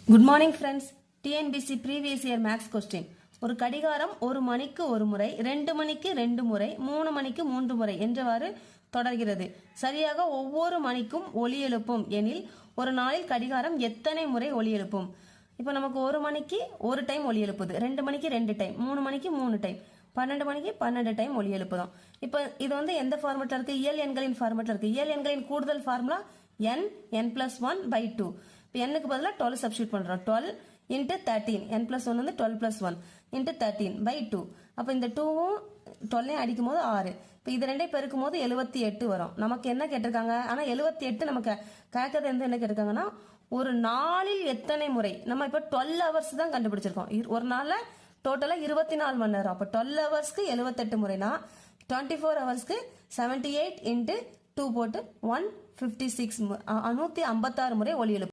Good morning friends. TNPSC previous year maths question. ஒரு கடிகாரம் 1 மணிக்கு 1 முறை, 2 மணிக்கு 2 முறை, 3 மணிக்கு 3 முறை என்றவாறு தொடர்கிறது. சரியாக ஒவ்வொரு மணிக்கும் ஒலி எழுப்பும் எனில் ஒரு நாளில் கடிகாரம் எத்தனை முறை ஒலி எழுப்பும்? இப்போ நமக்கு 1 மணிக்கு 1 டைம் ஒலி எழுப்புது, 2 மணிக்கு 2 டைம், 3 மணிக்கு 3 டைம், 12 மணிக்கு 12 டைம் ஒலி எழுப்புதோம். இப்போ இது எந்த ஃபார்மெட்ல இருக்கு? இயல் எண்களின் ஃபார்மெட்ல இருக்கு. இயல் எண்களின் கூடுதல் ஃபார்முலா n+1/2. இப்போ n-க்கு பதிலாக 12 சப்ஸ்டியூட் பண்றோம். 12 into 13, n+1 வந்து 12+1 into 13/2. அப்போ இந்த 2வும் 12 அடிக்கும் போது 6. இப்போ இது ரெண்டையும் பெருக்கும் போது 78 வரும். நமக்கு என்ன கேட்டிருக்காங்க? ஆனா 78 நமக்கு கேட்கறது என்ன கேட்டிருக்காங்கன்னா, ஒரு நாளில் எத்தனை முறை. நம்ம இப்போ 12 ஹவர்ஸ் தான் கண்டுபிடிச்சிருக்கோம். ஒரு நாள்ல டோட்டலா 24 மணி நேரம். அப்போ 12 ஹவர்ஸ்க்கு 78 முறைனா 24 ஹவர்ஸ்க்கு 78 into 2 போட்டு 156 156 முறை ஒலி எழுப்பும்.